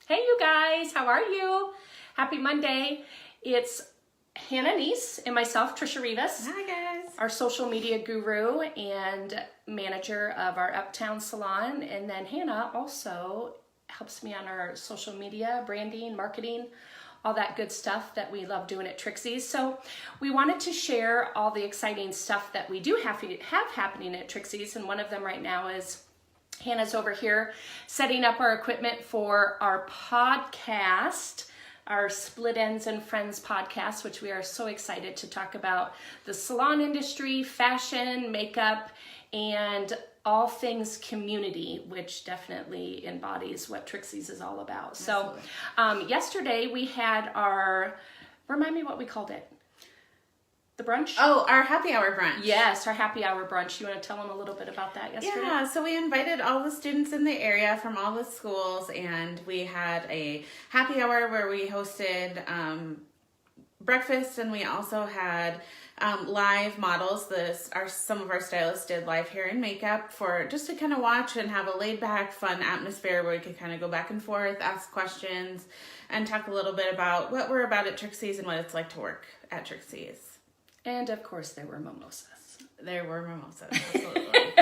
Hey you guys, how are you? Happy Monday. It's Hannah Neese and myself, Tricia Rivas. Hi guys. Our social media guru and manager of our Uptown salon. And then Hannah also helps me on our social media, branding, marketing, all that good stuff that we love doing at Trixies. So we wanted to share all the exciting stuff that we do have happening at Trixies. And one of them right now is Hannah's over here setting up our equipment for our podcast, our Split Ends and Friends podcast, which we are so excited to talk about the salon industry, fashion, makeup, and all things community, which definitely embodies what Trixies is all about. Absolutely. So yesterday we had our, remind me what we called it. The brunch? Oh, our happy hour brunch. Yes, our happy hour brunch. You want to tell them a little bit about that yesterday? Yeah, so we invited all the students in the area from all the schools, and we had a happy hour where we hosted breakfast, and we also had live models. Some of our stylists did live hair and makeup for just to kind of watch and have a laid back, fun atmosphere where we could kind of go back and forth, ask questions, and talk a little bit about what we're about at Trixies and what it's like to work at Trixies. And of course, there were mimosas. There were mimosas, absolutely.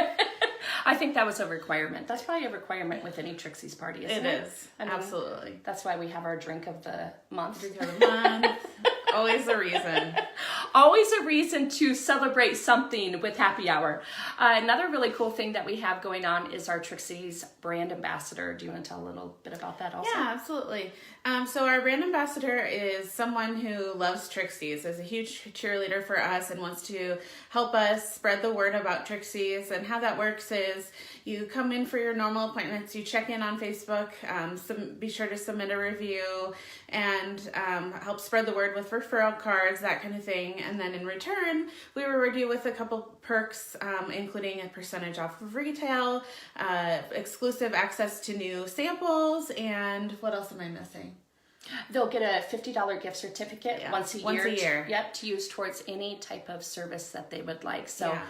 I think that was a requirement. That's probably a requirement with any Trixies party, isn't it? It is, absolutely. That's why we have our drink of the month. Drink of the month. Always a reason. Always a reason to celebrate something with happy hour. Another really cool thing that we have going on is our Trixies brand ambassador. Do you want to tell a little bit about that also? Yeah, absolutely. So our brand ambassador is someone who loves Trixies, is a huge cheerleader for us and wants to help us spread the word about Trixies. And how that works is you come in for your normal appointments, you check in on Facebook, be sure to submit a review and help spread the word with referral cards, that kind of thing. And then in return, we reward you with a couple perks, including a percentage off of retail, exclusive access to new samples, and what else am I missing? They'll get a $50 gift certificate once a year. Yep, to use towards any type of service that they would like. So yeah.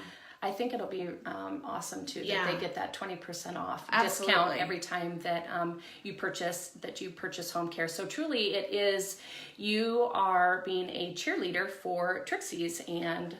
I think it'll be awesome too that they get that 20% off Absolutely. discount every time that you purchase home care. So truly, it is you are being a cheerleader for Trixies, and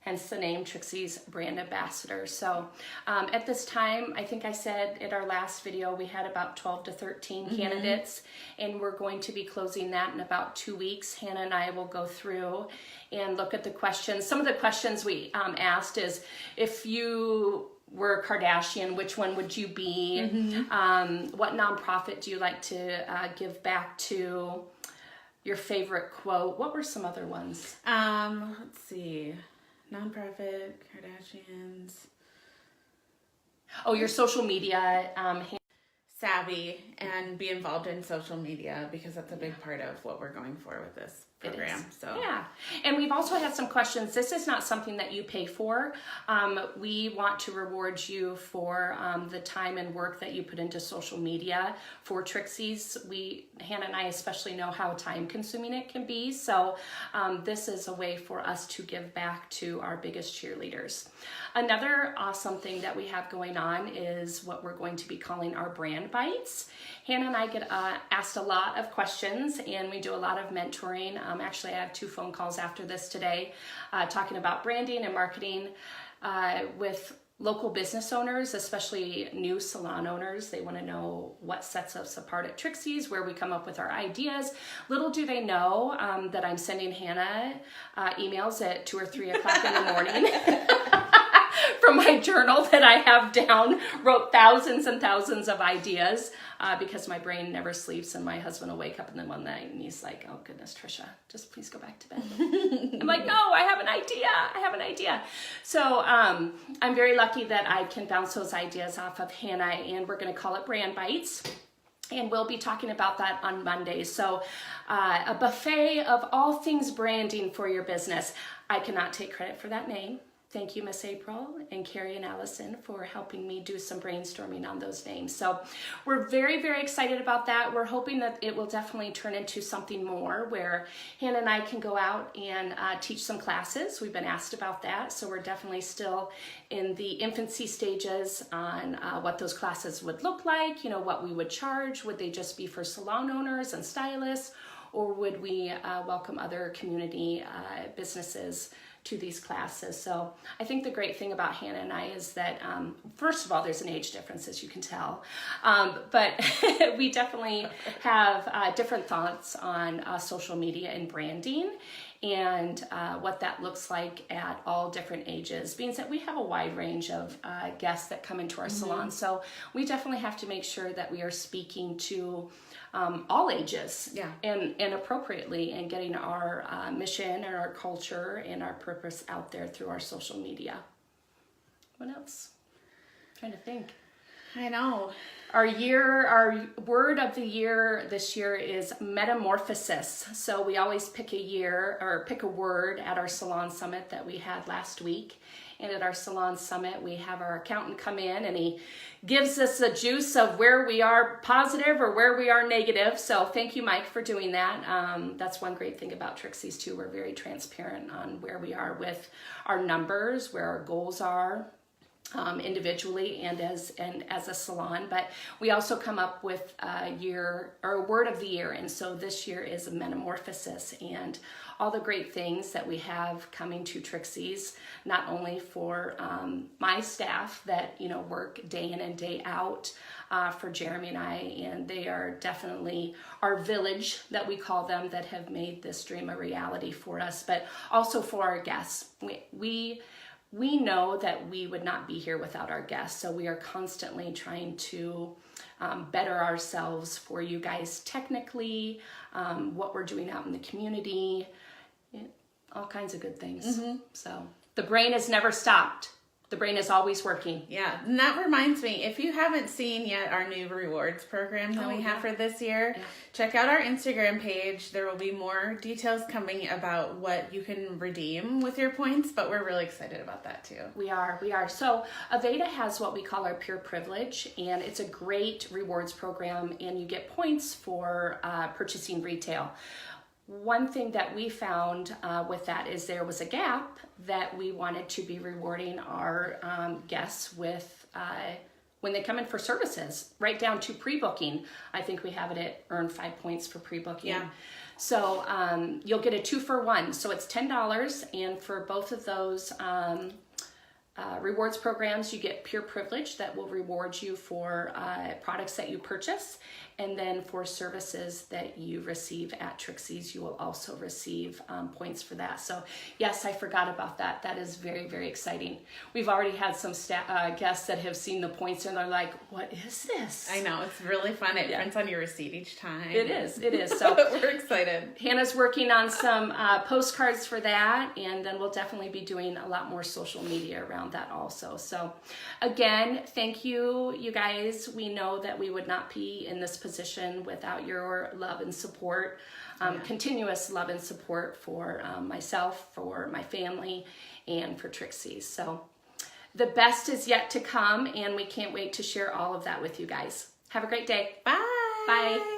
hence the name Trixies brand ambassador. So at this time, I think I said in our last video, we had about 12 to 13 candidates, and we're going to be closing that in about 2 weeks. Hannah and I will go through and look at the questions. Some of the questions we asked is, if you were a Kardashian, which one would you be? What nonprofit do you like to give back to? Your favorite quote? What were some other ones? Let's see. Nonprofit, Kardashians. Oh, your social media. Savvy and be involved in social media, because that's a big part of what we're going for with this program. So yeah, and we've also had some questions. This is not something that you pay for. We want to reward you for the time and work that you put into social media for Trixies. Hannah and I especially know how time consuming it can be. So this is a way for us to give back to our biggest cheerleaders. Another awesome thing that we have going on is what we're going to be calling our BrandBytes. Hannah and I get asked a lot of questions, and we do a lot of mentoring. Actually, I have 2 phone calls after this today talking about branding and marketing with local business owners, especially new salon owners. They want to know what sets us apart at Trixies, where we come up with our ideas. Little do they know that I'm sending Hannah emails at 2 or 3 o'clock in the morning from my journal that I have down, wrote thousands and thousands of ideas because my brain never sleeps, and my husband will wake up in the one night and he's like, oh goodness, Tricia, just please go back to bed. I'm like, no, I have an idea. So I'm very lucky that I can bounce those ideas off of Hannah, and we're going to call it BrandBytes. And we'll be talking about that on Monday. So a buffet of all things branding for your business. I cannot take credit for that name. Thank you, Miss April and Carrie and Allison, for helping me do some brainstorming on those names. So we're very, very excited about that. We're hoping that it will definitely turn into something more where Hannah and I can go out and teach some classes. We've been asked about that. So we're definitely still in the infancy stages on what those classes would look like, you know, what we would charge. Would they just be for salon owners and stylists, or would we welcome other community businesses to these classes? So I think the great thing about Hannah and I is that, first of all, there's an age difference, as you can tell, but we definitely have different thoughts on social media and branding, and what that looks like at all different ages, being that we have a wide range of guests that come into our salon. So we definitely have to make sure that we are speaking to all ages, and appropriately, and getting our mission and our culture and our purpose out there through our social media. What else? I'm trying to think. I know. Our word of the year this year is metamorphosis. So we always pick a word at our salon summit that we had last week. And at our salon summit, we have our accountant come in and he gives us a juice of where we are positive or where we are negative. So thank you, Mike, for doing that. That's one great thing about Trixies too. We're very transparent on where we are with our numbers, where our goals are, individually and as a salon. But we also come up with a word of the year. And so this year is a metamorphosis, and all the great things that we have coming to Trixies, not only for my staff that, you know, work day in and day out for Jeremy and I, and they are definitely our village that we call them, that have made this dream a reality for us, but also for our guests. We know that we would not be here without our guests, so we are constantly trying to better ourselves for you guys technically, what we're doing out in the community, all kinds of good things. So the brain has never stopped. The brain is always working. Yeah, and that reminds me, if you haven't seen yet our new rewards program that we have for this year, check out our Instagram page. There will be more details coming about what you can redeem with your points, but we're really excited about that too. We are. So Aveda has what we call our Pure Privilege, and it's a great rewards program, and you get points for purchasing retail. One thing that we found with that is there was a gap that we wanted to be rewarding our guests with when they come in for services, right down to pre-booking. I think we have it at earn 5 points for pre-booking. Yeah. So you'll get a 2-for-1. So it's $10, and for both of those rewards programs, you get Pure Privilege that will reward you for products that you purchase, and then for services that you receive at Trixies, you will also receive points for that. So yes, I forgot about that. That is very, very exciting. We've already had some guests that have seen the points and they're like, what is this? I know, it's really fun. It prints on your receipt each time. It is. So we're excited. Hannah's working on some postcards for that, and then we'll definitely be doing a lot more social media around that also. So again, thank you, you guys. We know that we would not be in this position without your love and support, continuous love and support for myself, for my family, and for Trixies. So the best is yet to come, and we can't wait to share all of that with you guys. Have a great day. Bye. Bye.